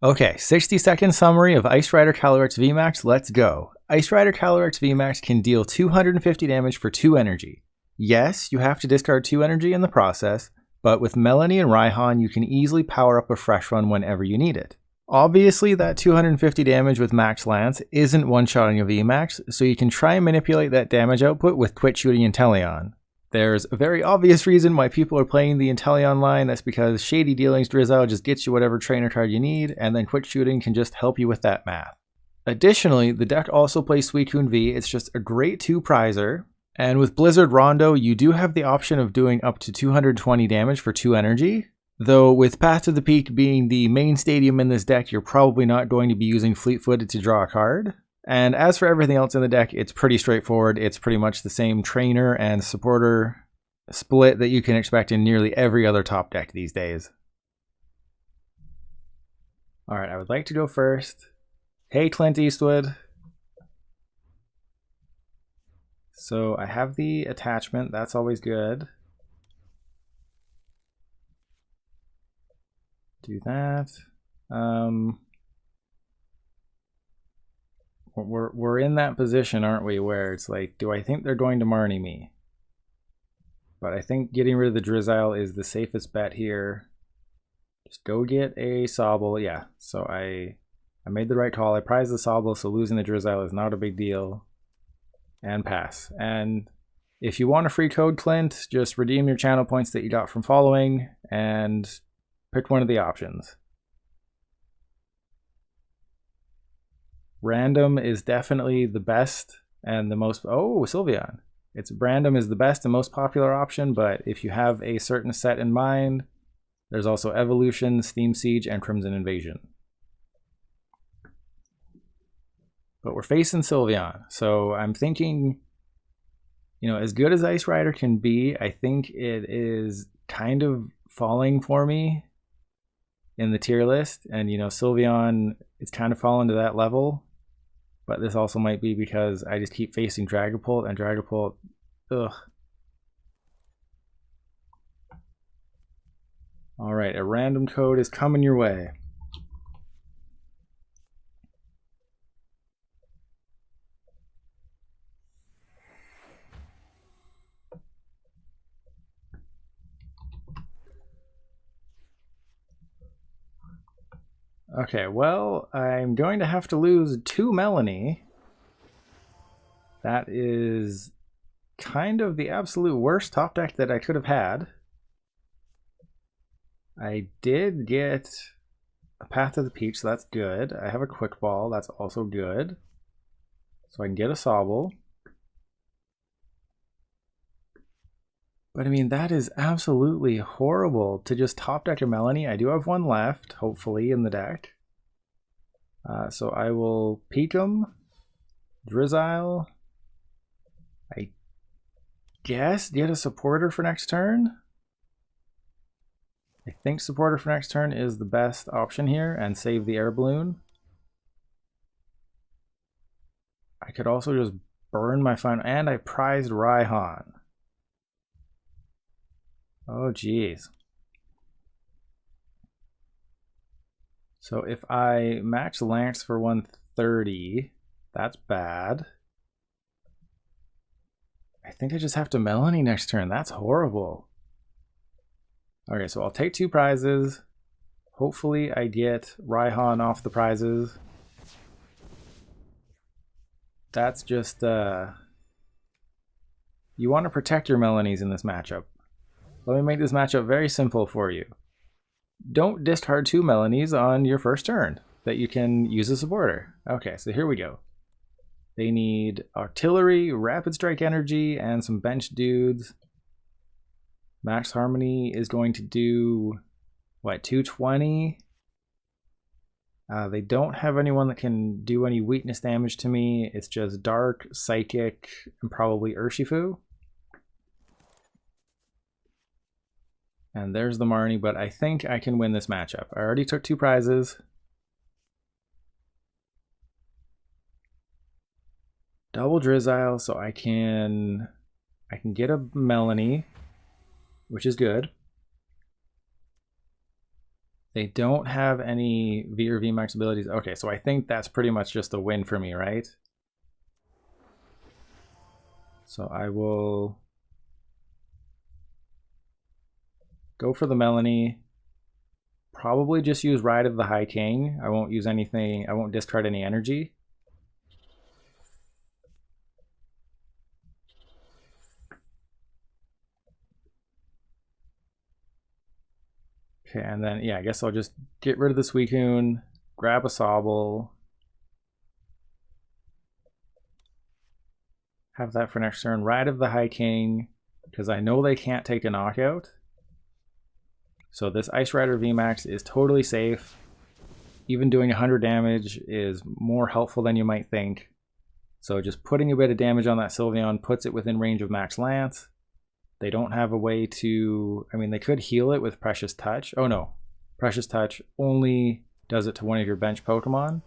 Okay, 60-second summary of Ice Rider Calyrex VMAX, let's go. Ice Rider Calyrex VMAX can deal 250 damage for 2 energy. Yes, you have to discard 2 energy in the process, but with Melony and Raihan, you can easily power up a fresh one whenever you need it. Obviously, that 250 damage with Max Lance isn't one-shotting a VMAX, so you can try and manipulate that damage output with quit shooting Inteleon. There's a very obvious reason why people are playing the Inteleon line. That's because Shady Dealings Drizzile just gets you whatever trainer card you need, and then quit shooting can just help you with that math. Additionally, the deck also plays Suicune V. It's just a great 2-prizer. And with Blizzard Rondo, you do have the option of doing up to 220 damage for 2 energy. Though with Path to the Peak being the main stadium in this deck, you're probably not going to be using Fleet-Footed to draw a card. And as for everything else in the deck, it's pretty straightforward. It's pretty much the same trainer and supporter split that you can expect in nearly every other top deck these days. Alright, I would like to go first. Hey Clint Eastwood. So I have the attachment, that's always good. Do that. We're in that position, aren't we, where it's like, do I think they're going to Marnie me? But I think getting rid of the Drizzile is the safest bet here. Just go get a Sobble. Yeah, so I made the right call. I prized the Sobble, so losing the Drizzile is not a big deal. And pass. And if you want a free code, Clint, just redeem your channel points that you got from following and pick one of the options. Random is definitely the best and the most... Oh, Sylveon. It's random is the best and most popular option, but if you have a certain set in mind, there's also Evolution, Steam Siege, and Crimson Invasion. But we're facing Sylveon, so I'm thinking, you know, as good as Ice Rider can be, I think it is kind of falling for me in the tier list. And, you know, Sylveon, it's kind of fallen to that level. But this also might be because I just keep facing Dragapult, and Dragapult, ugh. Alright, a random code is coming your way. Okay, well, I'm going to have to lose 2 Melony. That is kind of the absolute worst top deck that I could have had. I did get a Path to the Peak, so that's good. I have a Quick Ball, that's also good. So I can get a Sobble. But I mean, that is absolutely horrible to just top deck a Melony. I do have one left, hopefully, in the deck. So I will Peak him. Drizzile. I guess get a supporter for next turn. I think supporter for next turn is the best option here, and save the Air Balloon. I could also just burn my final, and I prized Raihan. Oh geez. So if I max Lance for 130, that's bad. I think I just have to Melony next turn. That's horrible. Okay, so I'll take 2 prizes. Hopefully I get Raihan off the prizes. That's just, you want to protect your Melonies in this matchup. Let me make this matchup very simple for you. Don't discard 2 Melonies on your first turn that you can use as a supporter. Okay, so here we go. They need Artillery, Rapid Strike Energy, and some bench dudes. Max Harmony is going to do, what, 220? They don't have anyone that can do any weakness damage to me. It's just Dark, Psychic, and probably Urshifu. And there's the Marnie, but I think I can win this matchup. I already took 2 prizes. Double Drizzile, so I can get a Melony, which is good. They don't have any V or VMAX abilities. Okay, so I think that's pretty much just a win for me, right? So I will go for the Melony. Probably just use Ride of the High King. I won't use anything, I won't discard any energy. Okay, and then, yeah, I guess I'll just get rid of the Suicune, grab a Sobble, have that for next turn. Ride of the High King, because I know they can't take a knockout. So this Ice Rider VMAX is totally safe. Even doing 100 damage is more helpful than you might think. So just putting a bit of damage on that Sylveon puts it within range of Max Lance. They don't have a way to, I mean, they could heal it with Precious Touch. Oh no, Precious Touch only does it to one of your bench Pokemon.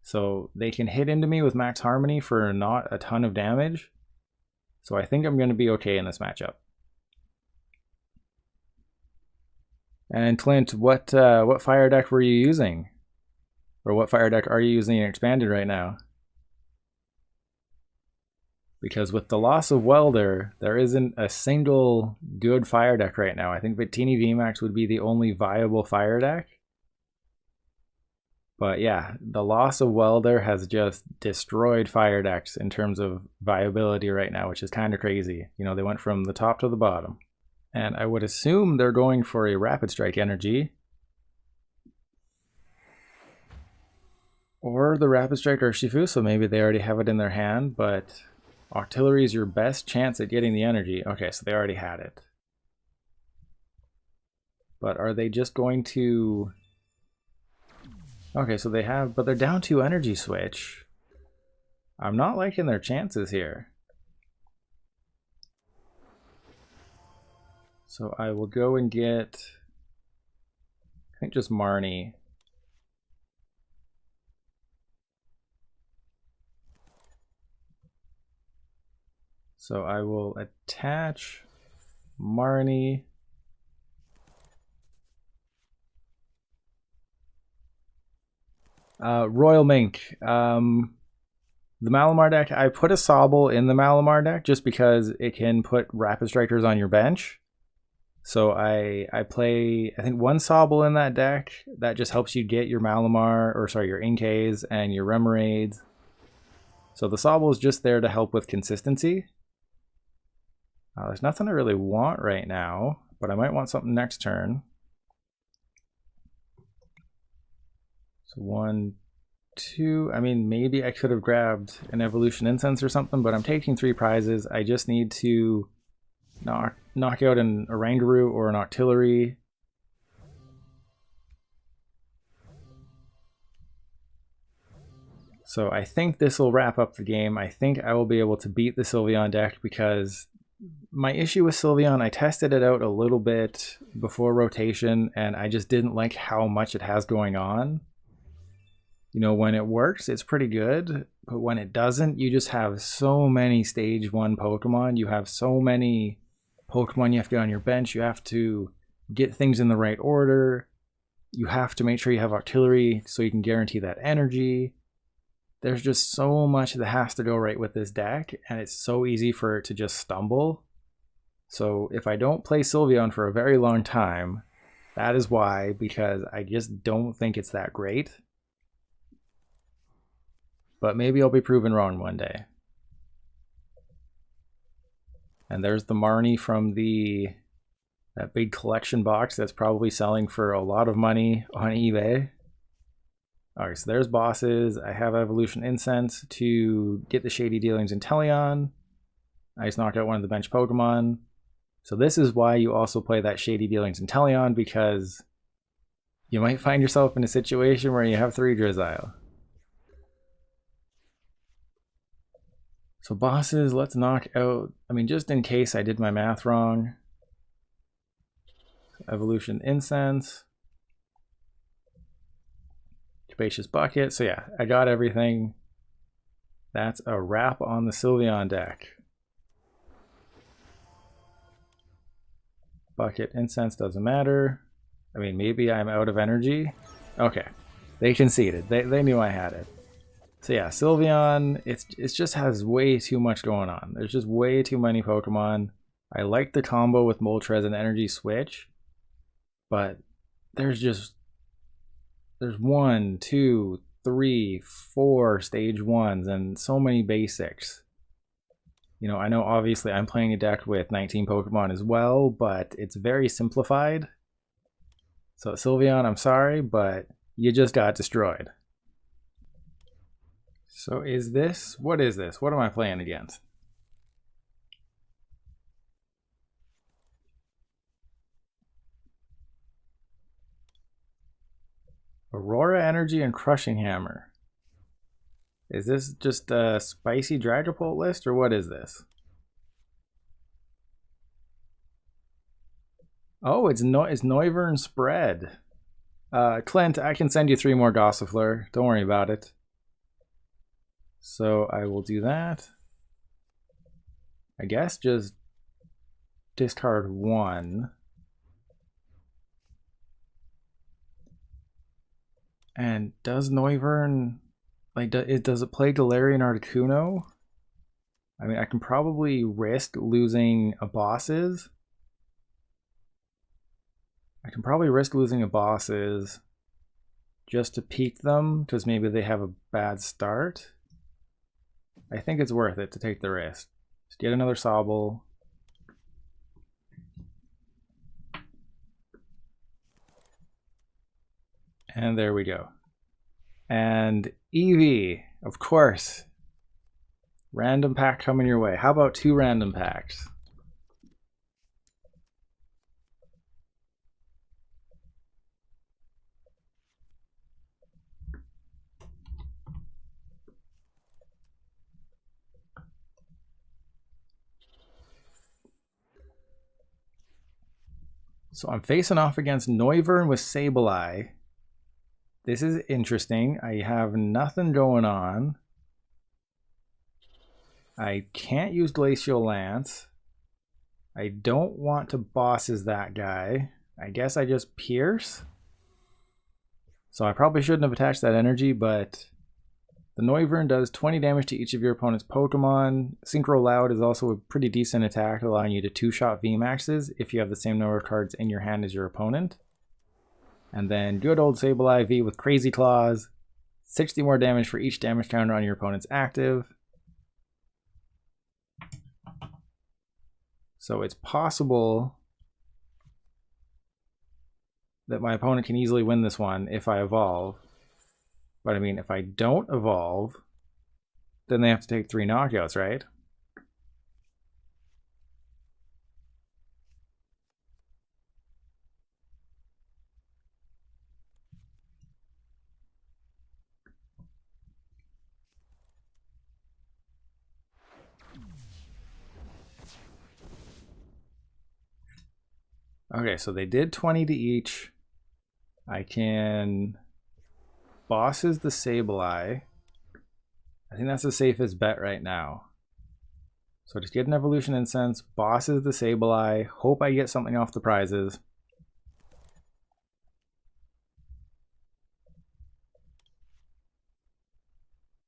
So they can hit into me with Max Harmony for not a ton of damage. So I think I'm going to be okay in this matchup. And Clint, what fire deck were you using? Or what fire deck are you using in Expanded right now? Because with the loss of Welder, there isn't a single good fire deck right now. I think Victini VMAX would be the only viable fire deck. But yeah, the loss of Welder has just destroyed fire decks in terms of viability right now, which is kind of crazy. You know, they went from the top to the bottom. And I would assume they're going for a Rapid Strike Energy. Or the Rapid Strike Urshifu, so maybe they already have it in their hand, but Octillery is your best chance at getting the energy. Okay, so they already had it. But are they just going to... Okay, so they have, but they're down to Energy Switch. I'm not liking their chances here. So I will go and get, I think just Marnie. So I will attach Marnie. Royal Mink. The Malamar deck, I put a Sobble in the Malamar deck just because it can put Rapid Strikers on your bench. So I play, I think, one Sobble in that deck. That just helps you get your Malamar, or sorry, your Inkays and your Remoraid's. So the Sobble is just there to help with consistency. There's nothing I really want right now, but I might want something next turn. So 1, 2, I mean, maybe I could have grabbed an Evolution Incense or something, but I'm taking 3 prizes. I just need to knock out an Oranguru or an Octillery. So I think this will wrap up the game. I think I will be able to beat the Sylveon deck because my issue with Sylveon, I tested it out a little bit before rotation and I just didn't like how much it has going on. You know, when it works, it's pretty good, but when it doesn't, you just have so many stage 1 Pokemon. You have so many Pokemon you have to get on your bench. You have to get things in the right order. You have to make sure you have Octillery so you can guarantee that energy. There's just so much that has to go right with this deck, and it's so easy for it to just stumble. So if I don't play Sylveon for a very long time, that is why, because I just don't think it's that great. But maybe I'll be proven wrong one day. And there's the Marnie from that big collection box that's probably selling for a lot of money on eBay. Alright, so there's bosses. I have Evolution Incense to get the Shady Dealings Inteleon. I just knocked out one of the bench Pokemon. So this is why you also play that Shady Dealings Inteleon, because you might find yourself in a situation where you have 3 Drizzile. So bosses, let's knock out, I mean, just in case I did my math wrong. Evolution Incense. Capacious Bucket. So yeah, I got everything. That's a wrap on the Sylveon deck. Bucket, Incense, doesn't matter. I mean, maybe I'm out of energy. Okay, they conceded. They knew I had it. So yeah, Sylveon, it just has way too much going on. There's just way too many Pokemon. I like the combo with Moltres and Energy Switch, but there's 1, 2, 3, 4 stage 1s and so many basics. You know, I know obviously I'm playing a deck with 19 Pokemon as well, but it's very simplified. So Sylveon, I'm sorry, but you just got destroyed. So what is this? What am I playing against? Aurora Energy and Crushing Hammer. Is this just a spicy Dragapult list, or what is this? Oh, it's Noivern spread. Clint, I can send you 3 more Gossifleur. Don't worry about it. So I will do that. I guess just discard 1. And does Noivern, like, does it play Galarian Articuno? I mean, I can probably risk losing a bosses. I can probably risk losing a bosses just to peek them, because maybe they have a bad start. I think it's worth it to take the risk. Just get another Sobble. And there we go. And Eevee, of course. Random pack coming your way. How about 2 random packs? So I'm facing off against Noivern with Sableye. This is interesting. I have nothing going on. I can't use Glacial Lance. I don't want to bosses that guy. I guess I just Pierce. So I probably shouldn't have attached that energy, but the Noivern does 20 damage to each of your opponent's Pokemon. Synchro Loud is also a pretty decent attack, allowing you to 2-shot VMAXs if you have the same number of cards in your hand as your opponent. And then good old Sableye V with Crazy Claws. 60 more damage for each damage counter on your opponent's active. So it's possible that my opponent can easily win this one if I evolve. But I mean, if I don't evolve, then they have to take 3 knockouts, right? Okay, so they did 20 to each. I can bosses the Sableye. I think that's the safest bet right now. So just get an Evolution Incense, bosses the Sableye, hope I get something off the prizes.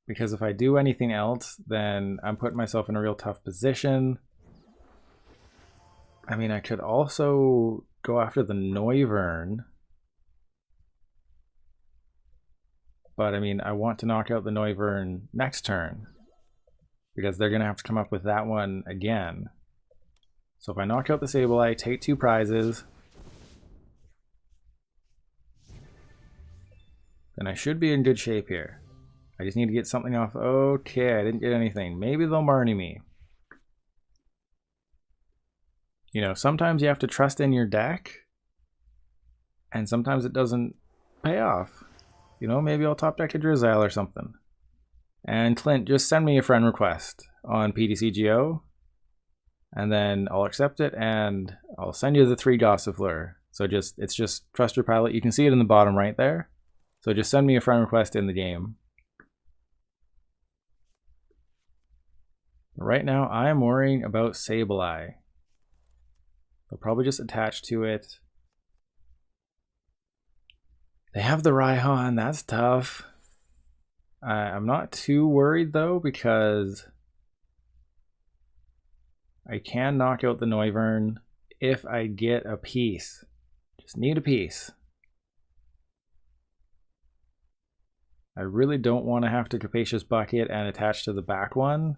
Because if I do anything else, then I'm putting myself in a real tough position. I mean, I could also go after the Noivern. But I mean, I want to knock out the Noivern next turn, because they're going to have to come up with that one again. So if I knock out the Sableye, take 2 prizes, then I should be in good shape here. I just need to get something off. Okay, I didn't get anything. Maybe they'll Marnie me. You know, sometimes you have to trust in your deck, and sometimes it doesn't pay off. You know, maybe I'll top deck a Drizzile or something. And Clint, just send me a friend request on PTCGO, and then I'll accept it, and I'll send you the 3 Gossifleur. So it's just trust your pilot. You can see it in the bottom right there. So just send me a friend request in the game. Right now, I am worrying about Sableye. I'll probably just attach to it. They have the Raihan, that's tough. I'm not too worried though, because I can knock out the Noivern if I get a piece. Just need a piece. I really don't want to have to Capacious Bucket and attach to the back one.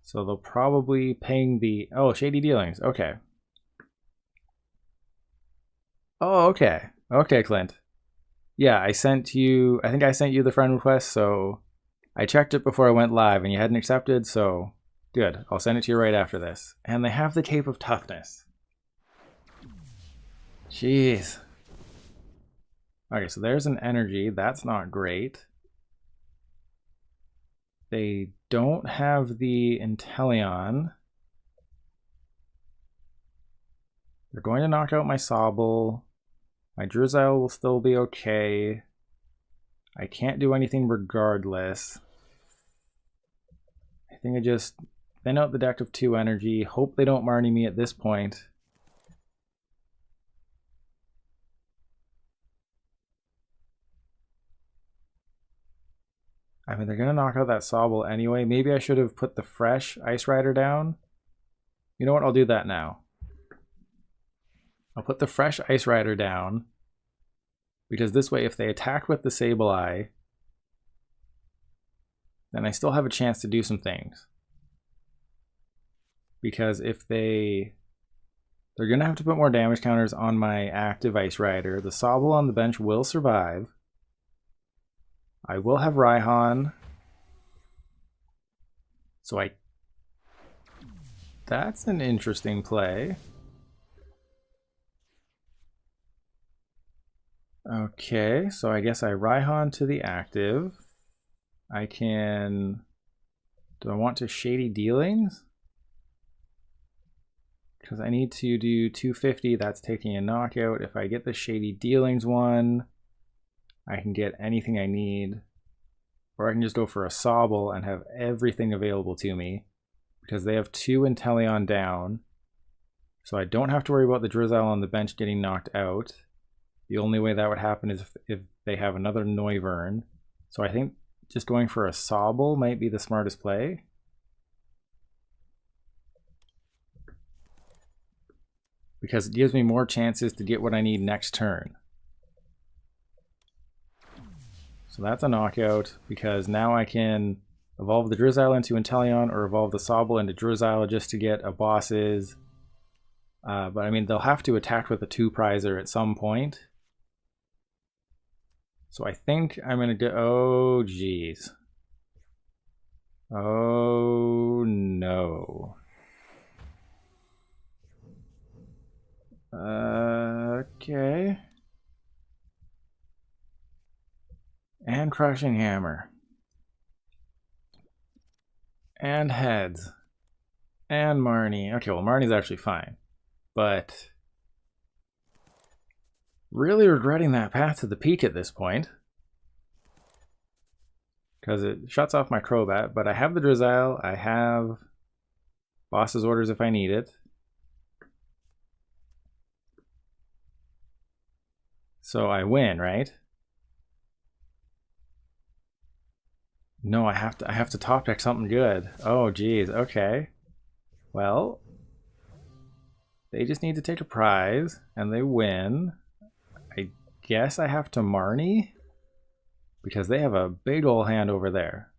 So they'll probably ping the... Oh, Shady Dealings. Okay. Oh, okay. Okay, Clint. Yeah, I sent you... I think I sent you the friend request, so... I checked it before I went live and you hadn't accepted, so... Good. I'll send it to you right after this. And they have the Cape of Toughness. Jeez. Okay, so there's an energy. That's not great. They don't have the Inteleon. They're going to knock out my Sobble. My Drizzile will still be okay. I can't do anything regardless. I think I just thin out the deck of 2 energy. Hope they don't Marnie me at this point. I mean, they're going to knock out that Sobble anyway. Maybe I should have put the fresh Ice Rider down. You know what? I'll do that now. I'll put the fresh Ice Rider down. Because this way, if they attack with the Sableye, then I still have a chance to do some things. Because if they're going to have to put more damage counters on my active Ice Rider. The Sobble on the bench will survive. I will have Raihan. So that's an interesting play. Okay, so I guess I Raihan to the active. I can... Do I want to Shady Dealings? Because I need to do 250, that's taking a knockout. If I get the Shady Dealings one, I can get anything I need. Or I can just go for a Sobble and have everything available to me. Because they have 2 Inteleon down. So I don't have to worry about the Drizzile on the bench getting knocked out. The only way that would happen is if they have another Noivern. So I think just going for a Sobble might be the smartest play. Because it gives me more chances to get what I need next turn. So that's a knockout, because now I can evolve the Drizzile into Inteleon or evolve the Sobble into Drizzile just to get a boss's. But I mean, they'll have to attack with a 2-prizer at some point. So I think I'm going to go... Oh, geez. Oh, no. Okay. And Crushing Hammer. And Heads. And Marnie. Okay, well, Marnie's actually fine. But... really regretting that path to the peak at this point. Because it shuts off my Crobat, but I have the Drizzile, I have Boss's Orders if I need it. So I win, right? No, I have to top deck something good. Oh geez, okay. Well, they just need to take a prize, and they win. I guess I have to Marnie, because they have a big ol' hand over there.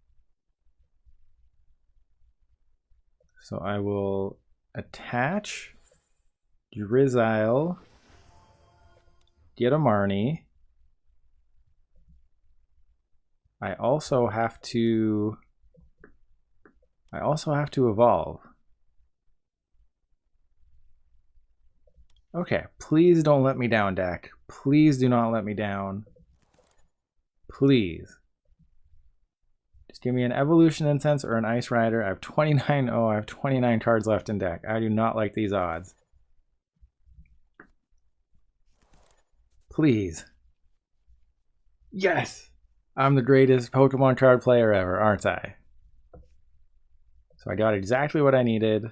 So I will attach Drizzile, get a Marnie. I also have to evolve. Okay, please don't let me down, deck. Please do not let me down. Please. Just give me an Evolution Incense or an Ice Rider. I have 29. Oh, I have 29 cards left in deck. I do not like these odds. Please. Yes! I'm the greatest Pokemon card player ever, aren't I? So I got exactly what I needed.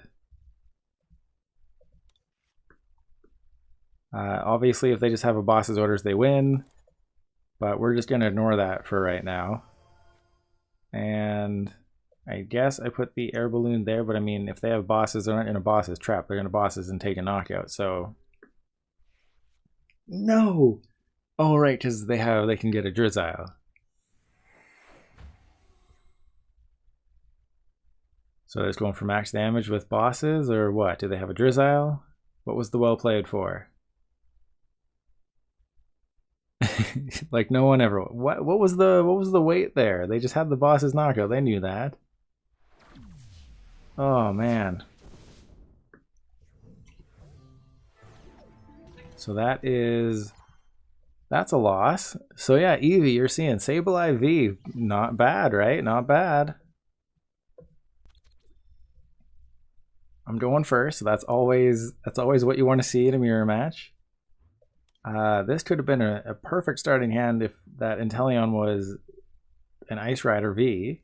Obviously, if they just have a boss's orders, they win. But we're just going to ignore that for right now. And I guess I put the air balloon there, but I mean, if they have bosses, they're not in a boss's trap. They're in a boss's and take a knockout, so... No! Oh, right, because they can get a Drizzile. So they're just going for max damage with bosses, or what? Do they have a Drizzile? What was the well played for? Like no one ever. What was the wait there? They just had the boss's knockout. They knew that. Oh man. So that's a loss. So yeah, Eevee, you're seeing Sobble IV, not bad, right? Not bad. I'm going first. So that's always what you want to see in a mirror match. This could have been a perfect starting hand if that Inteleon was an Ice Rider V.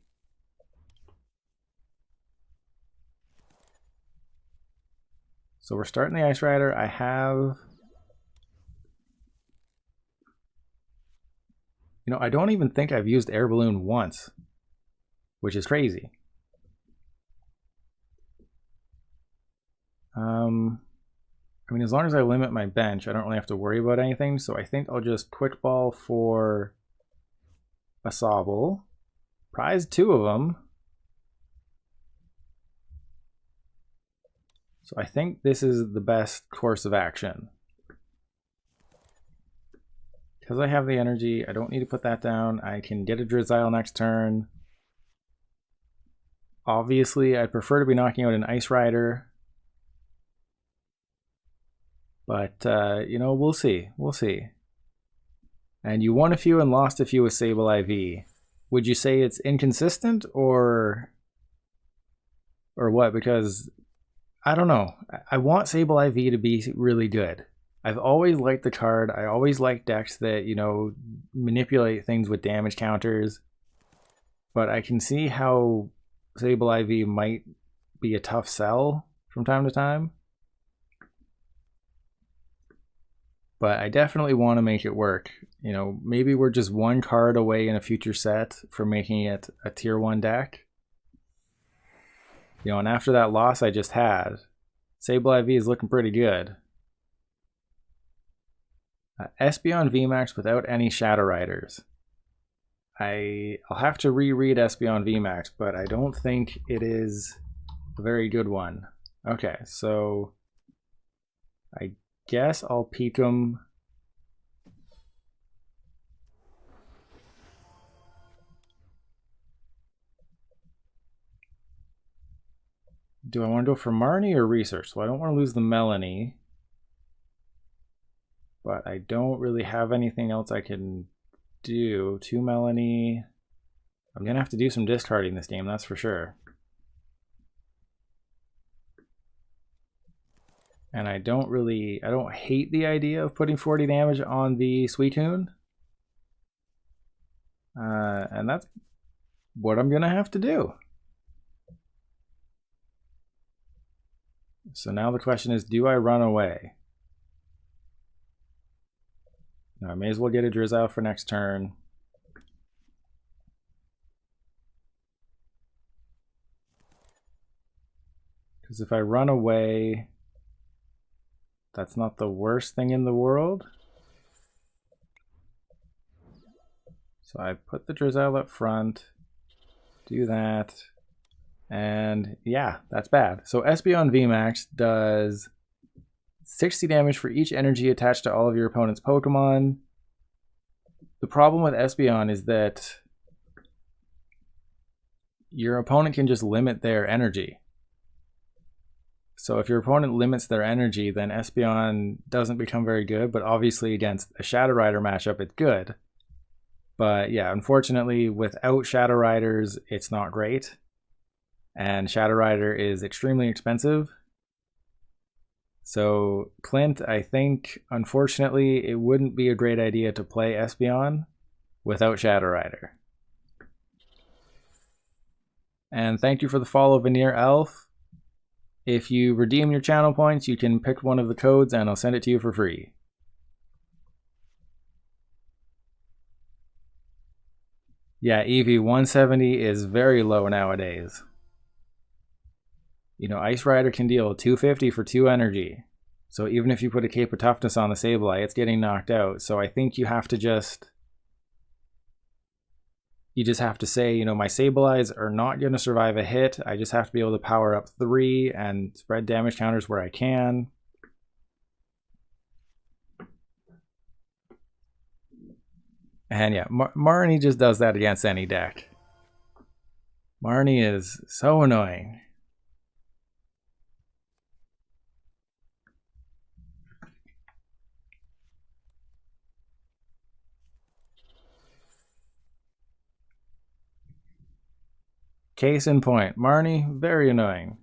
So we're starting the Ice Rider. I have... You know, I don't even think I've used Air Balloon once, which is crazy. I mean, as long as I limit my bench, I don't really have to worry about anything. So I think I'll just quick ball for a Sobble. Prize 2 of them. So I think this is the best course of action. Because I have the energy, I don't need to put that down. I can get a Drizzile next turn. Obviously, I'd prefer to be knocking out an Ice Rider. But, you know, we'll see. We'll see. And you won a few and lost a few with Sobble IV. Would you say it's inconsistent or what? Because, I don't know. I want Sobble IV to be really good. I've always liked the card. I always liked decks that, you know, manipulate things with damage counters. But I can see how Sobble IV might be a tough sell from time to time. But I definitely want to make it work. You know, maybe we're just one card away in a future set from making it a tier 1 deck. You know, and after that loss I just had, Sobble IV is looking pretty good. Espeon VMAX without any Shadow Riders. I'll have to reread Espeon VMAX, but I don't think it is a very good one. Okay, so I guess I'll peek them. Do I want to go for Marnie or Research? So I don't want to lose the Melony. But I don't really have anything else I can do. 2 Melony. I'm going to have to do some discarding this game, that's for sure. And I don't hate the idea of putting 40 damage on the Suicune. And that's what I'm going to have to do. So now the question is, do I run away? Now I may as well get a Drizzile for next turn. Because if I run away, that's not the worst thing in the world. So I put the Drizzile up front, do that, and yeah, that's bad. So Espeon VMAX does 60 damage for each energy attached to all of your opponent's Pokemon. The problem with Espeon is that your opponent can just limit their energy. So if your opponent limits their energy, then Espeon doesn't become very good, but obviously against a Shadow Rider matchup, it's good. But yeah, unfortunately, without Shadow Riders, it's not great. And Shadow Rider is extremely expensive. So Clint, I think, unfortunately, it wouldn't be a great idea to play Espeon without Shadow Rider. And thank you for the follow, Veneer Elf. If you redeem your channel points, you can pick one of the codes and I'll send it to you for free. Yeah, EV 170 is very low nowadays. You know, Ice Rider can deal 250 for 2 energy. So even if you put a Cape of Toughness on the Sableye, it's getting knocked out. So I think you have to just... You just have to say, you know, my Sableyes are not going to survive a hit. I just have to be able to power up 3 and spread damage counters where I can. And yeah, Marnie just does that against any deck. Marnie is so annoying. Case in point, Marnie, very annoying.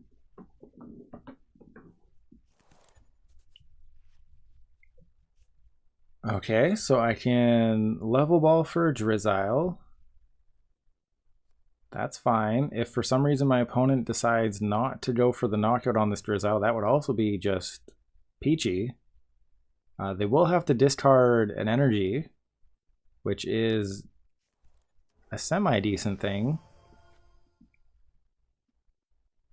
Okay, so I can level ball for a Drizzile. That's fine. If for some reason my opponent decides not to go for the knockout on this Drizzile, that would also be just peachy. They will have to discard an energy, which is a semi-decent thing.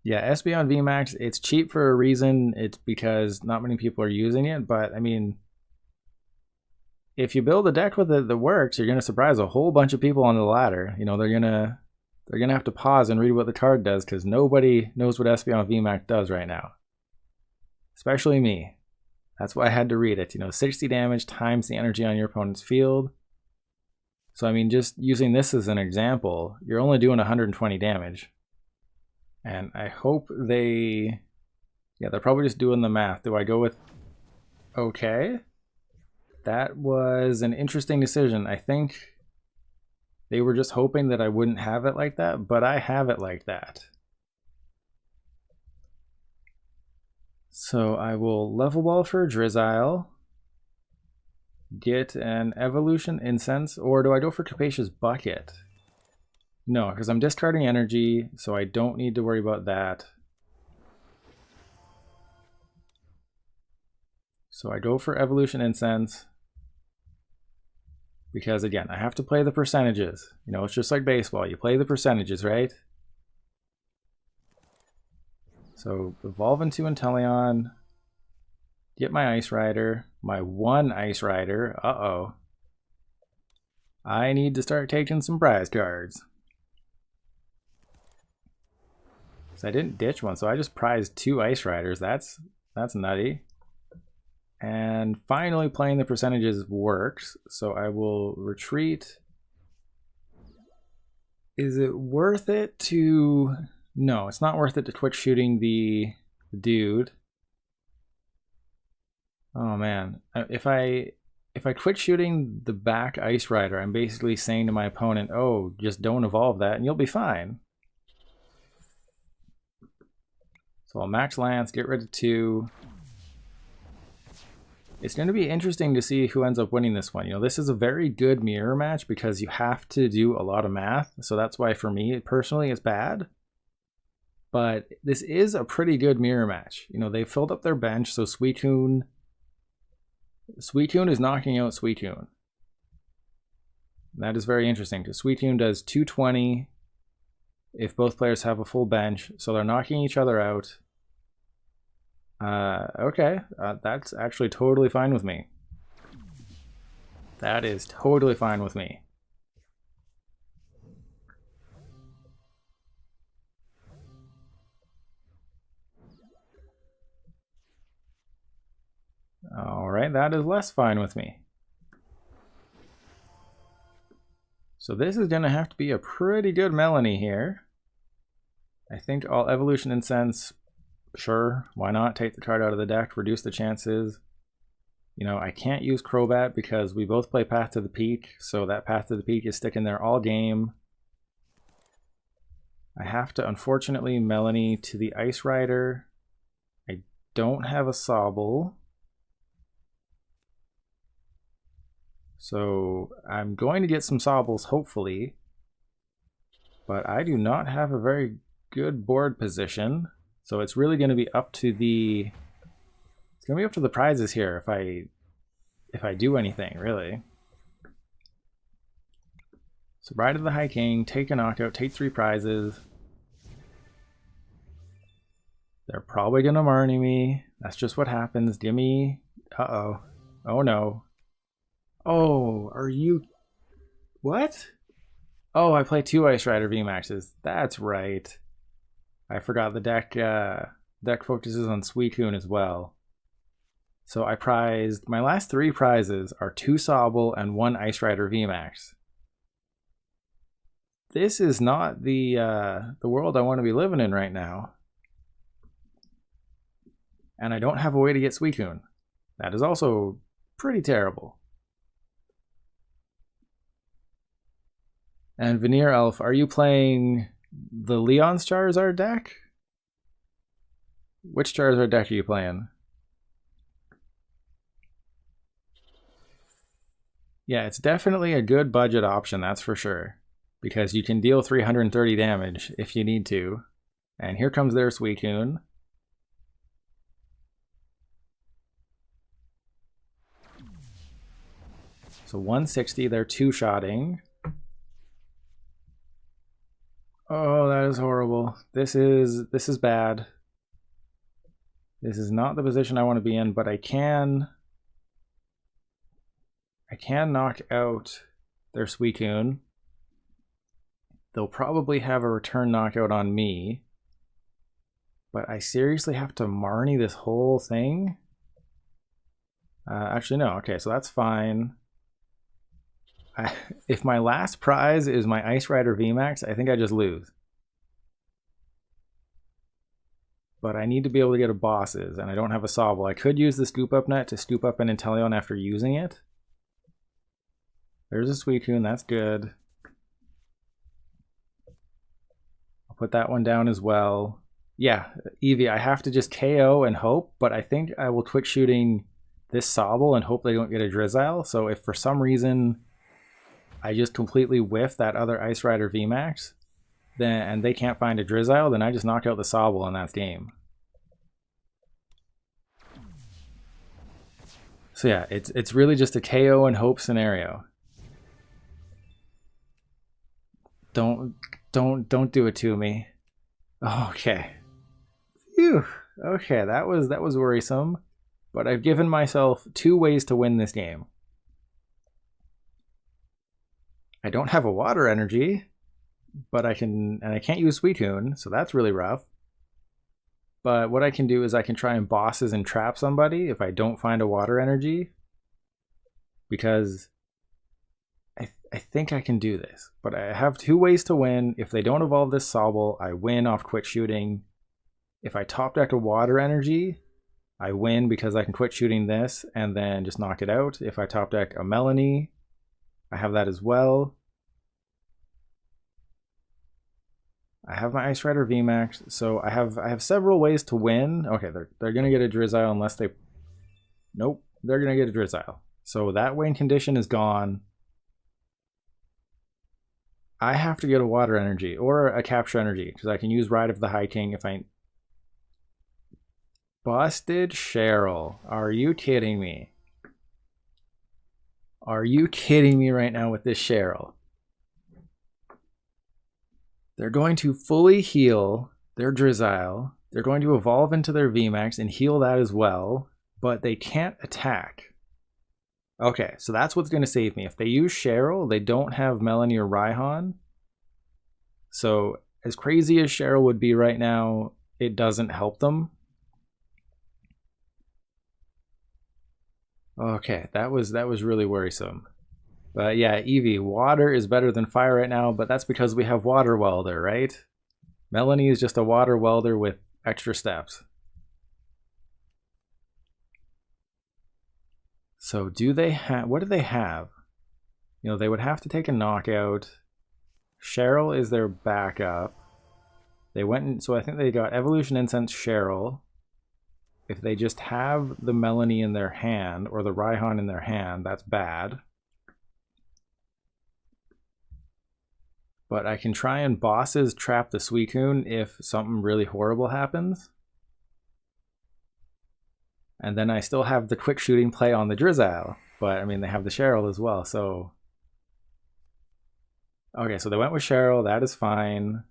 Yeah, Espeon VMAX, it's cheap for a reason. It's because not many people are using it, but I mean, if you build a deck with it that works, you're gonna surprise a whole bunch of people on the ladder. You know, they're gonna have to pause and read what the card does because nobody knows what Espeon VMAX does right now. Especially me. That's why I had to read it. You know, 60 damage times the energy on your opponent's field. So I mean, just using this as an example, you're only doing 120 damage. And I hope they... Yeah, they're probably just doing the math. Do I go with... Okay. That was an interesting decision. I think they were just hoping that I wouldn't have it like that, but I have it like that. So I will level ball for a Drizzile. Get an Evolution Incense, or do I go for Capacious Bucket? No, because I'm discarding energy, so I don't need to worry about that. So I go for Evolution Incense. Because again, I have to play the percentages. You know, it's just like baseball. You play the percentages, right? So evolve into Inteleon. Get my Ice Rider. My 1 Ice Rider. Uh-oh. I need to start taking some prize cards. So I didn't ditch one, so I just prized 2 Ice Riders. That's nutty. And finally playing the percentages works, so I will retreat. Is it worth it to... No, it's not worth it to quit shooting the dude. Oh man, if I quit shooting the back Ice Rider, I'm basically saying to my opponent, oh, just don't evolve that and you'll be fine. So I'll max Lance, get rid of 2. It's going to be interesting to see who ends up winning this one. You know, this is a very good mirror match because you have to do a lot of math. So that's why for me, personally, it's bad. But this is a pretty good mirror match. You know, they filled up their bench, so Suicune is knocking out Suicune. That is very interesting because Suicune does 220 if both players have a full bench, so they're knocking each other out. Okay, that's actually totally fine with me. That is totally fine with me. Alright, that is less fine with me. So this is going to have to be a pretty good Melony here. I think I'll Evolution Incense. Sure, why not? Take the card out of the deck, reduce the chances. You know, I can't use Crobat because we both play Path to the Peak, so that Path to the Peak is sticking there all game. I have to, unfortunately, Melony to the Ice Rider. I don't have a Sobble. So I'm going to get some Sobbles, hopefully. But I do not have a very good board position. So it's really going to be up to the... It's going to be up to the prizes here if I do anything, really. So Ride of the High King, take a knockout, take 3 prizes. They're probably gonna Marnie me. That's just what happens. Gimme. Uh-oh. Oh no. Oh, are you... What? Oh, I play 2 Ice Rider VMAXs. That's right. I forgot the deck focuses on Suicune as well. So I prized... My last 3 prizes are 2 Sobble and 1 Ice Rider VMAX. This is not the world I want to be living in right now. And I don't have a way to get Suicune. That is also pretty terrible. And Veneer Elf, are you playing the Leon's Charizard deck? Which Charizard deck are you playing? Yeah, it's definitely a good budget option, that's for sure. Because you can deal 330 damage if you need to. And here comes their Suicune. So 160, they're 2-shotting. Oh, that is horrible. This is bad. This is not the position I want to be in, but I can knock out their Suicune. They'll probably have a return knockout on me. But I seriously have to Marnie this whole thing? Actually, no. Okay, so that's fine. If my last prize is my Ice Rider VMAX, I think I just lose. But I need to be able to get a bosses, and I don't have a Sobble. I could use the Scoop Up Net to scoop up an Inteleon after using it. There's a Suicune, that's good. I'll put that one down as well. Yeah, Eevee, I have to just KO and hope, but I think I will quit shooting this Sobble and hope they don't get a Drizzile. So if for some reason I just completely whiff that other Ice Rider VMAX, and they can't find a Drizzile, then I just knock out the Sobble and that's game. So yeah, it's really just a KO and hope scenario. Don't do it to me. Okay. Phew. Okay, that was worrisome. But I've given myself 2 ways to win this game. I don't have a water energy, but I can't use Suicune, so that's really rough. But what I can do is I can try and bosses and trap somebody if I don't find a water energy. Because I think I can do this. But I have 2 ways to win. If they don't evolve this Sobble, I win off quit shooting. If I top deck a water energy, I win because I can quit shooting this and then just knock it out. If I top deck a Melony, I have that as well. I have my Ice Rider VMAX, so I have several ways to win. Okay, they're gonna get a Drizzile unless they... Nope, they're gonna get a Drizzile. So that win condition is gone. I have to get a water energy or a capture energy because I can use Ride of the High King if I... Busted Cheryl. Are you kidding me? Are you kidding me right now with this Cheryl? They're going to fully heal their Drizzile. They're going to evolve into their VMAX and heal that as well, but they can't attack. Okay, so that's what's going to save me. If they use Cheryl, they don't have Melony or Raihan. So as crazy as Cheryl would be right now, it doesn't help them. Okay, that was really worrisome. But yeah, Eevee, water is better than fire right now, but that's because we have Water Welder, right? Melony is just a Water Welder with extra steps. So do they have... What do they have? You know, they would have to take a knockout. Cheryl is their backup. They went in... So I think they got Evolution Incense Cheryl. If they just have the Melony in their hand, or the Raihan in their hand, that's bad. But I can try and bosses trap the Suicune if something really horrible happens. And then I still have the quick shooting play on the Drizzile. But I mean, they have the Cheryl as well, so... Okay, so they went with Cheryl. That is fine.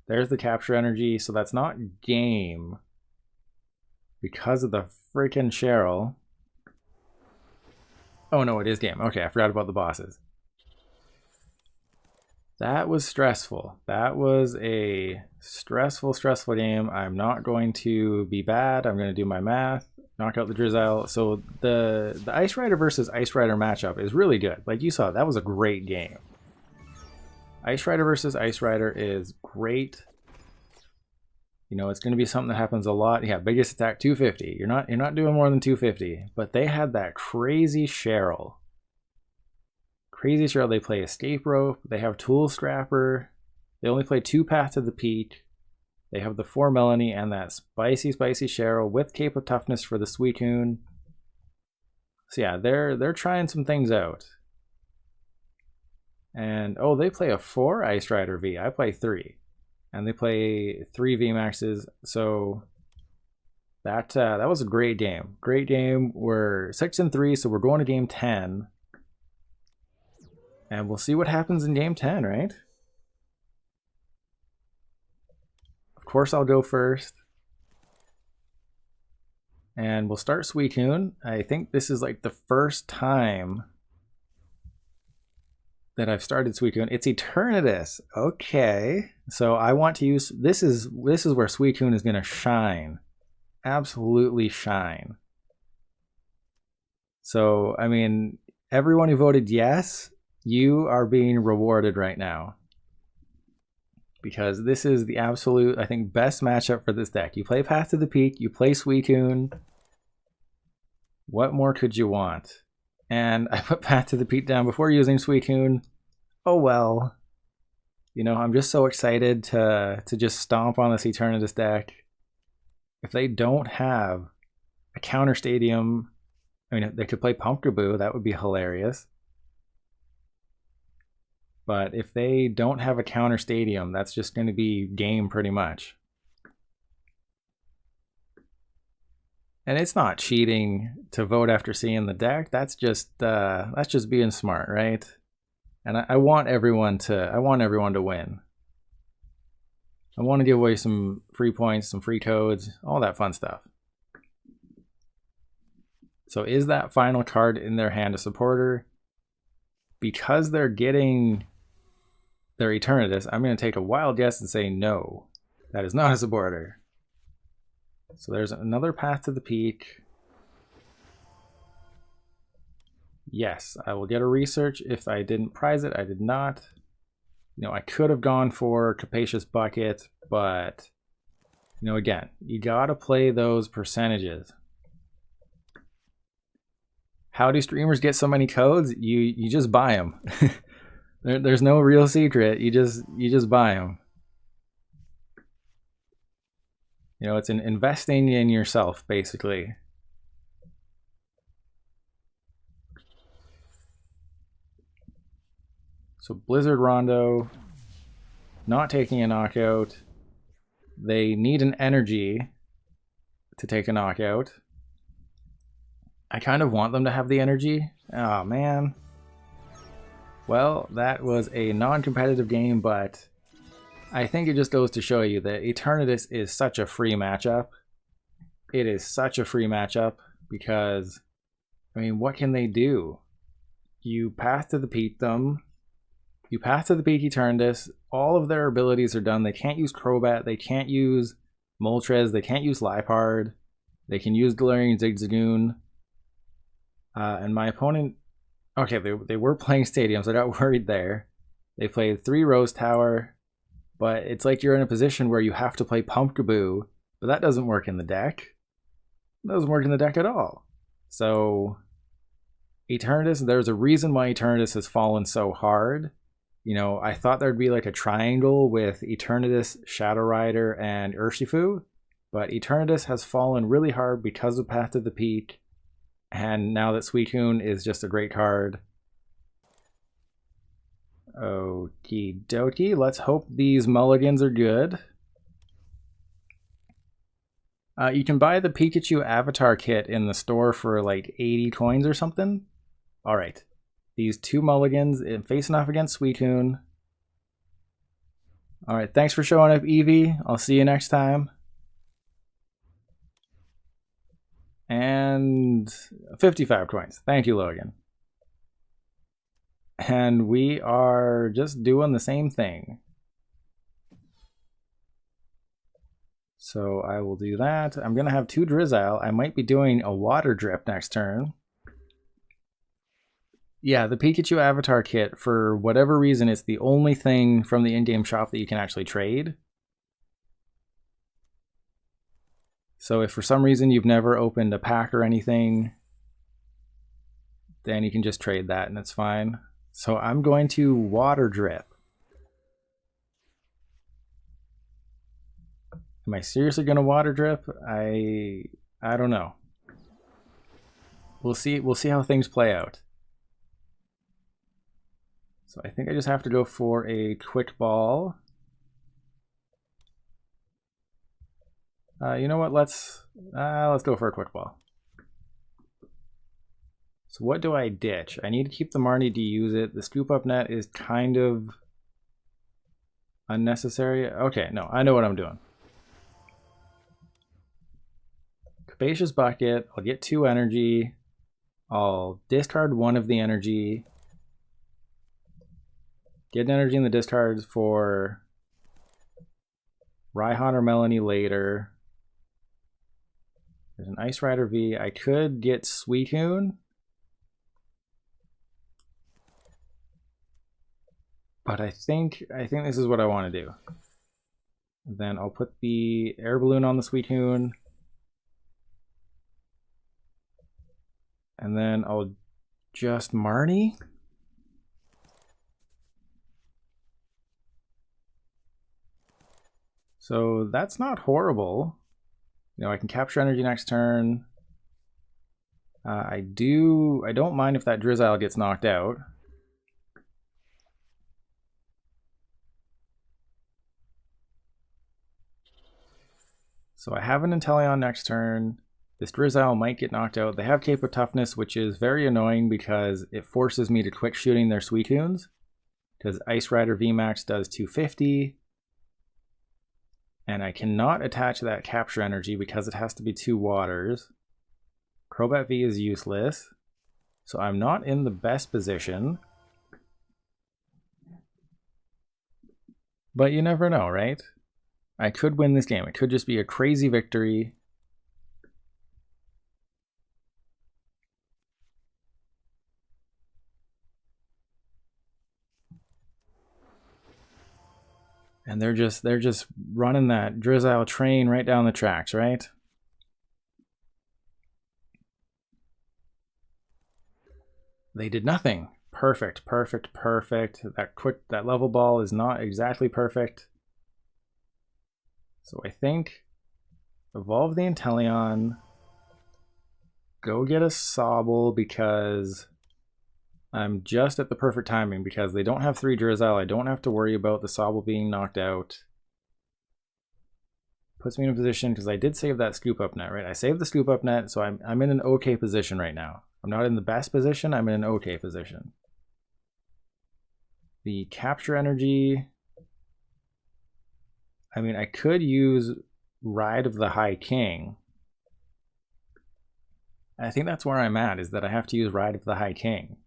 There's the capture energy, so that's not game because of the freaking Cheryl. Oh no, it is game. Okay, I forgot about the bosses. That was stressful. That was a stressful game. I'm not going to be bad. I'm going to do my math, knock out the Drizzile. So the Ice Rider versus Ice Rider matchup is really good. Like you saw, that was a great game. Ice Rider versus Ice Rider is great. You know, it's going to be something that happens a lot. Yeah, biggest attack 250. You're not doing more than 250. But they had that crazy Cheryl. Crazy Cheryl. They play Escape Rope. They have Tool Scrapper. They only play 2 Path to the Peak. They have the 4 Melony and that spicy Cheryl with Cape of Toughness for the Suicune. So yeah, they're trying some things out. And oh, they play a 4 Ice Rider V. I play 3. And they play 3 VMAXs. So that was a great game. Great game. We're 6-3, so we're going to game 10. And we'll see what happens in game 10, right? Of course I'll go first. And we'll start Suicune. I think this is like the first time that I've started Suicune. It's Eternatus. Okay. So I want to use this is where Suicune is gonna shine. Absolutely shine. So I mean, everyone who voted yes, you are being rewarded right now. Because this is the absolute, I think, best matchup for this deck. You play Path to the Peak, you play Suicune. What more could you want? And I put Path to the Peak down before using Suicune. Oh well. You know, I'm just so excited to just stomp on this Eternatus deck. If they don't have a counter stadium, I mean, they could play Pumpkaboo, that would be hilarious. But if they don't have a counter stadium, that's just going to be game pretty much. And it's not cheating to vote after seeing the deck. That's just being smart, right? And I want everyone to win. I want to give away some free points, some free codes, all that fun stuff. So is that final card in their hand a supporter? Because they're getting their Eternatus, I'm going to take a wild guess and say no. That is not a supporter. So there's another Path to the Peak. Yes, I will get a research if I didn't prize it. I did not. You know, I could have gone for Capacious Bucket, but, you know, again, you got to play those percentages. How do streamers get so many codes? You just buy them. There's no real secret. You just buy them. You know, it's investing in yourself, basically. So Blizzard Rondo, not taking a knockout. They need an energy to take a knockout. I kind of want them to have the energy. Oh, man. Well, that was a non-competitive game, but I think it just goes to show you that Eternatus is such a free matchup. It is such a free matchup because, I mean, what can they do? You Path to the Peak them. You Path to the Peak Eternatus. All of their abilities are done. They can't use Crobat. They can't use Moltres. They can't use Liepard. They can use Galarian Zigzagoon. And my opponent... Okay, they were playing Stadiums. I got worried there. They played 3 Rose Tower. But it's like you're in a position where you have to play Pumpkaboo. But that doesn't work in the deck. It doesn't work in the deck at all. So... Eternatus, there's a reason why Eternatus has fallen so hard. You know, I thought there'd be like a triangle with Eternatus, Shadow Rider, and Urshifu, but Eternatus has fallen really hard because of Path to the Peak, and now that Suicune is just a great card. Okie dokie, let's hope these mulligans are good. You can buy the Pikachu avatar kit in the store for like 80 coins or something. Alright. These 2 mulligans facing off against Suicune. Alright, thanks for showing up, Eevee. I'll see you next time. And 55 coins. Thank you, Logan. And we are just doing the same thing. So I will do that. I'm going to have 2 Drizzile. I might be doing a water drip next turn. Yeah, the Pikachu avatar kit, for whatever reason, it's the only thing from the in-game shop that you can actually trade. So if for some reason you've never opened a pack or anything, then you can just trade that and it's fine. So I'm going to water drip. Am I seriously going to water drip? I don't know. We'll see how things play out. So I think I just have to go for a quick ball. You know what? Let's go for a quick ball. So what do I ditch? I need to keep the Marnie to use it. The Scoop Up Net is kind of unnecessary. Okay, no, I know what I'm doing. Capacious Bucket. I'll get 2 energy. I'll discard 1 of the energy. Get an energy in the discards for Raihan or Melony later. There's an Ice Rider V. I could get Suicune. But I think this is what I want to do. Then I'll put the Air Balloon on the Suicune. And then I'll just Marnie. So that's not horrible. You know, I can capture energy next turn. I don't mind if that Drizzile gets knocked out. So I have an Inteleon next turn. This Drizzile might get knocked out. They have Cape of Toughness, which is very annoying because it forces me to quick shooting their Suicunes. Because Ice Rider VMAX does 250. And I cannot attach that Capture Energy because it has to be 2 waters. Crobat V is useless. So I'm not in the best position. But you never know, right? I could win this game. It could just be a crazy victory. And they're just running that Drizzile train right down the tracks, right? They did nothing. Perfect, perfect, perfect. That level ball is not exactly perfect. So I think evolve the Inteleon. Go get a Sobble because I'm just at the perfect timing because they don't have 3 Drizzile. I don't have to worry about the Sobble being knocked out. Puts me in a position because I did save that Scoop Up Net, right? I saved the Scoop Up Net, so I'm in an okay position right now. I'm not in the best position, I'm in an okay position. The Capture Energy, I mean, I could use Ride of the High King. I think that's where I'm at, is that I have to use Ride of the High King.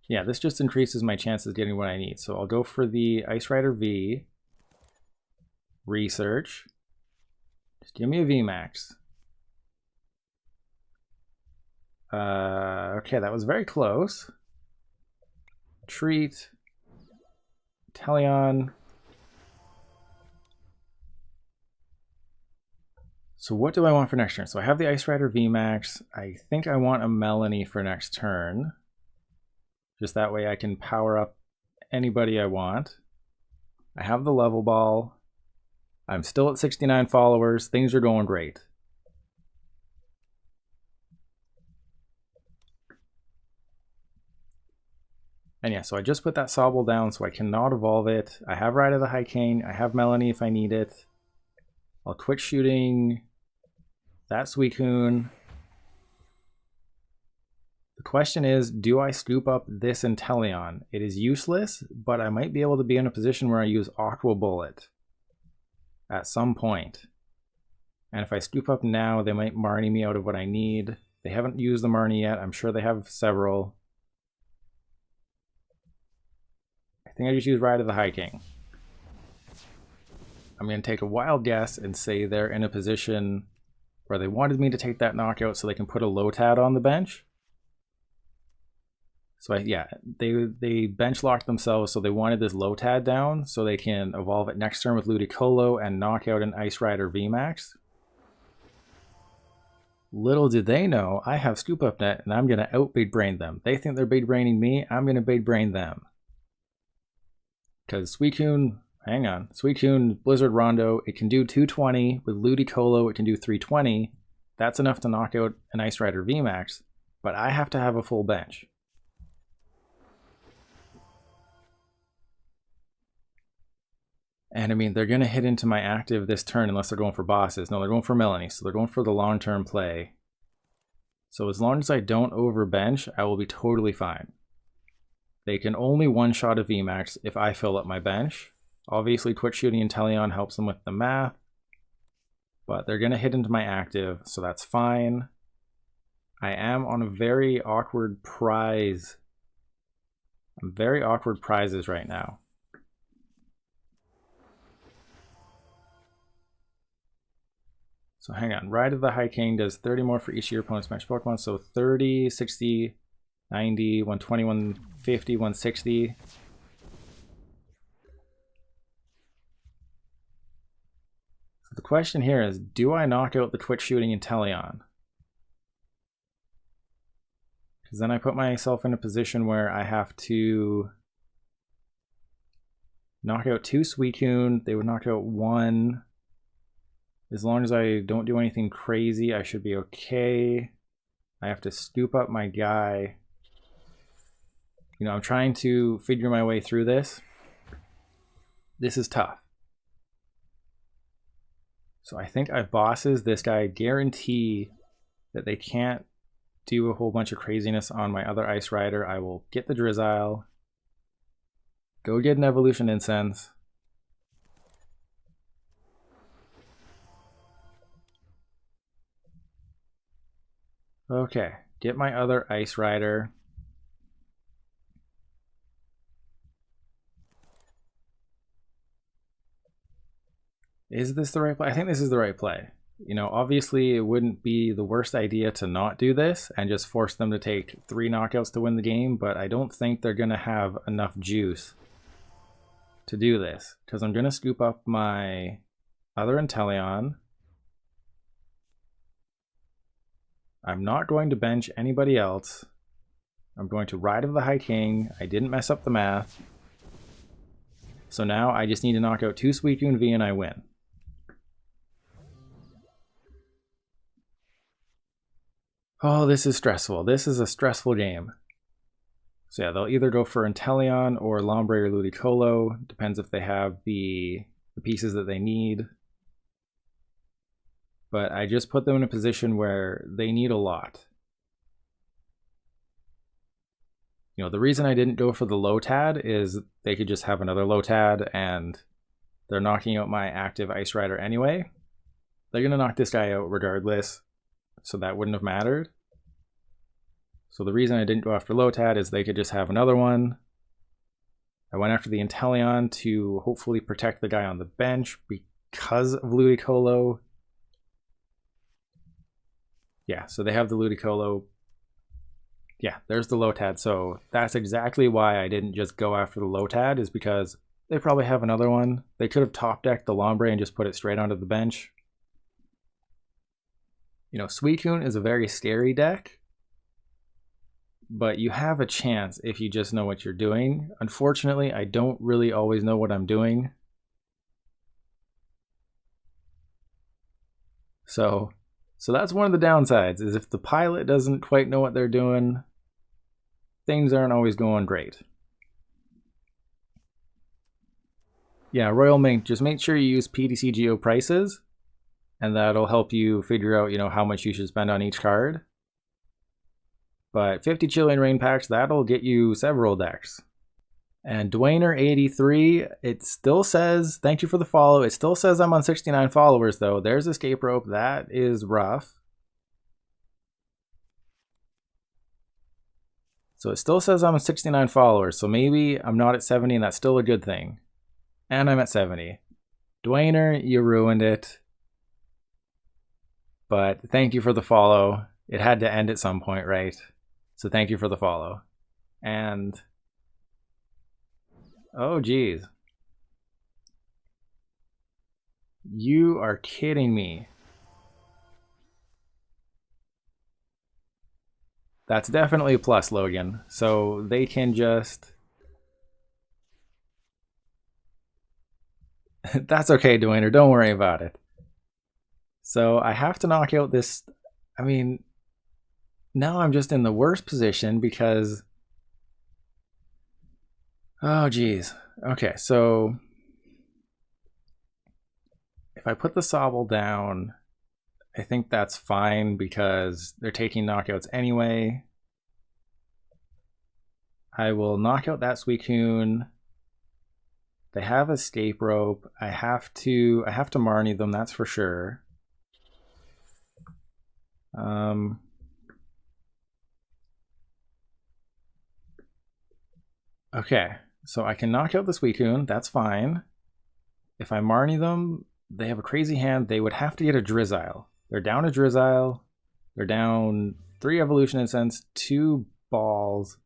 Yeah, this just increases my chances of getting what I need. So I'll go for the Ice Rider V. Research. Just give me a VMAX. Okay, that was very close. Treat. Inteleon. So what do I want for next turn? So I have the Ice Rider VMAX. I think I want a Melony for next turn. Just that way I can power up anybody I want. I have the Level Ball. I'm still at 69 followers. Things are going great. And yeah, so I just put that Sobble down so I cannot evolve it. I have Ride of the High King. I have Melony if I need it. I'll quit shooting that Suicune. The question is, do I scoop up this Inteleon? It is useless, but I might be able to be in a position where I use Aqua Bullet at some point. And if I scoop up now, they might Marnie me out of what I need. They haven't used the Marnie yet. I'm sure they have several. I think I just use Ride of the High King. I'm going to take a wild guess and say they're in a position where they wanted me to take that knockout so they can put a Lotad on the bench. So yeah, they bench locked themselves, so they wanted this Lotad down so they can evolve it next turn with Ludicolo and knock out an Ice Rider VMAX. Little did they know, I have Scoop Up Net and I'm going to out big brain them. They think they're big braining me, I'm going to big brain them. Because Suicune, hang on, Suicune Blizzard Rondo, it can do 220. With Ludicolo, it can do 320. That's enough to knock out an Ice Rider VMAX, but I have to have a full bench. And I mean, they're going to hit into my active this turn unless they're going for bosses. No, they're going for Melony, so they're going for the long-term play. So as long as I don't overbench, I will be totally fine. They can only one-shot a VMAX if I fill up my bench. Obviously, quick shooting Inteleon helps them with the math. But they're going to hit into my active, so that's fine. I am on a very awkward prize. I'm very awkward prizes right now. So hang on, Ride of the High King does 30 more for each of your opponent's match Pokemon. So 30, 60, 90, 120, 150, 160. So the question here is, do I knock out the quick shooting Inteleon? Because then I put myself in a position where I have to knock out 2 Suicune. They would knock out 1. As long as I don't do anything crazy, I should be okay. I have to scoop up my guy. You know, I'm trying to figure my way through this. This is tough. So I think I bosses this guy, guarantee that they can't do a whole bunch of craziness on my other Ice Rider. I will get the Drizzile, go get an Evolution Incense. Okay, get my other Ice Rider. Is this the right play? I think this is the right play. You know, obviously it wouldn't be the worst idea to not do this and just force them to take 3 knockouts to win the game, but I don't think they're going to have enough juice to do this, because I'm going to scoop up my other Inteleon. I'm not going to bench anybody else. I'm going to Ride of the High King. I didn't mess up the math. So now I just need to knock out 2 Suicune V and I win. Oh, this is stressful. This is a stressful game. So yeah, they'll either go for Inteleon or Lombre or Ludicolo. Depends if they have the pieces that they need. But I just put them in a position where they need a lot. You know, the reason I didn't go for the Lotad is they could just have another Lotad and they're knocking out my active Ice Rider anyway. They're going to knock this guy out regardless, so that wouldn't have mattered. So the reason I didn't go after Lotad is they could just have another one. I went after the Inteleon to hopefully protect the guy on the bench because of Ludicolo. Yeah, so they have the Ludicolo. Yeah, there's the Lotad. So that's exactly why I didn't just go after the Lotad, is because they probably have another one. They could have top decked the Lombre and just put it straight onto the bench. You know, Suicune is a very scary deck, but you have a chance if you just know what you're doing. Unfortunately, I don't really always know what I'm doing. So that's one of the downsides, is if the pilot doesn't quite know what they're doing, things aren't always going great. Yeah, Royal Mink, just make sure you use PTCGO prices. and that'll help you figure out, how much you should spend on each card. But 50 Chilean Rain Packs, that'll get you several decks. And Dwayner83, it still says, thank you for the follow. It still says I'm on 69 followers though. There's Escape Rope, that is rough. So it still says I'm at 69 followers, so maybe I'm not at 70 and that's still a good thing. And I'm at 70. Dwayner, you ruined it. But thank you for the follow. It had to end at some point, right? So thank you for the follow. And oh geez. You are kidding me. That's definitely a plus, Logan. So they can just... That's okay, Dwayner. Don't worry about it. So I have to knock out this... I mean, now I'm just in the worst position because... Oh, geez. Okay, so... If I put the Sobble down... I think that's fine because they're taking knockouts anyway. I will knock out that Suicune. They have Escape Rope. I have to Marnie them, that's for sure. Okay, so I can knock out the Suicune, that's fine. If I Marnie them, they have a crazy hand. They would have to get a Drizzile. They're down a Drizzile. They're down 3 Evolution Incense, 2 balls.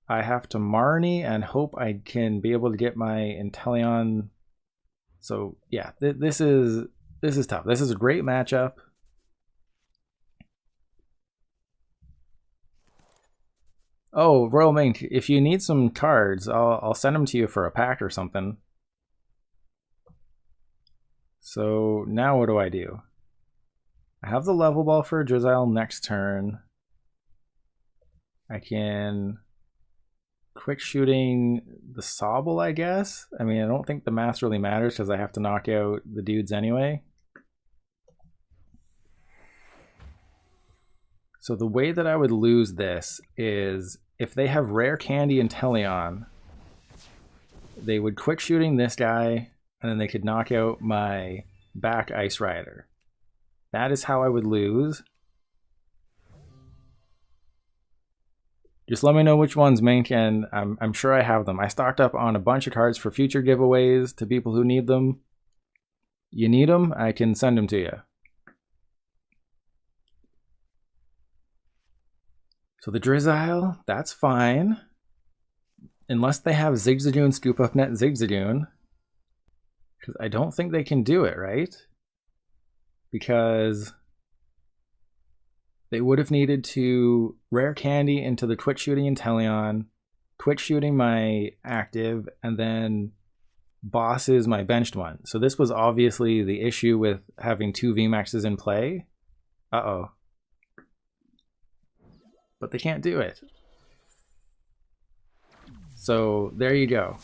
I have to Marnie and hope I can be able to get my Inteleon. So yeah, this is tough. This is a great matchup. Oh, Royal Mink, if you need some cards, I'll send them to you for a pack or something. So now what do? I have the Level Ball for a Drizzile next turn. I can quick shooting the Sobble, I guess. I mean, I don't think the math really matters because I have to knock out the dudes anyway. So the way that I would lose this is if they have Rare Candy Inteleon, they would quick shooting this guy, and then they could knock out my back Ice Rider. That is how I would lose. Just let me know which ones, Mink, and I'm sure I have them. I stocked up on a bunch of cards for future giveaways to people who need them. You need them, I can send them to you. So the Drizzile, that's fine. Unless they have Zigzagoon, Scoop Up Net Zigzagoon. Because I don't think they can do it, right? Because they would have needed to Rare Candy into the quick shooting Inteleon, quick shooting my active, and then bosses my benched one. So this was obviously the issue with having 2 VMAXs in play. Uh-oh. But they can't do it. So there you go.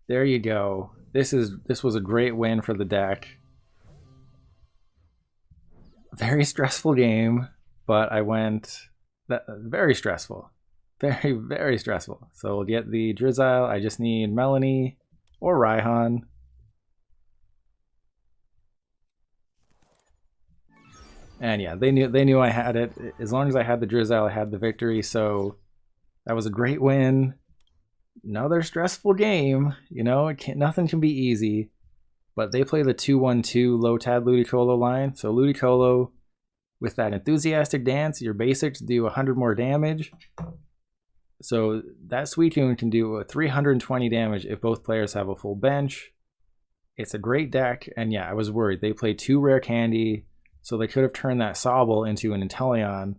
There you go. This was a great win for the deck. Very stressful game, but I went very stressful. Very, very stressful. So we'll get the Drizzile. I just need Melony or Raihan. And yeah, they knew I had it. As long as I had the Drizzile, I had the victory. So that was a great win. Another stressful game. You know, nothing can be easy. But they play the 2-1-2 Lotad Ludicolo line. So Ludicolo, with that Enthusiastic Dance, your basics do 100 more damage. So that Suicune can do 320 damage if both players have a full bench. It's a great deck. And yeah, I was worried. They played 2 Rare Candy. So they could have turned that Sobble into an Inteleon.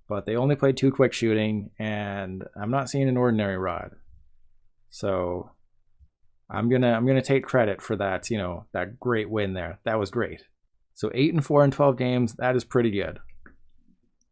But they only played 2 quick shooting. And I'm not seeing an ordinary rod. So I'm gonna take credit for that, you know, that great win there. That was great. So 8-4 in 12 games, that is pretty good.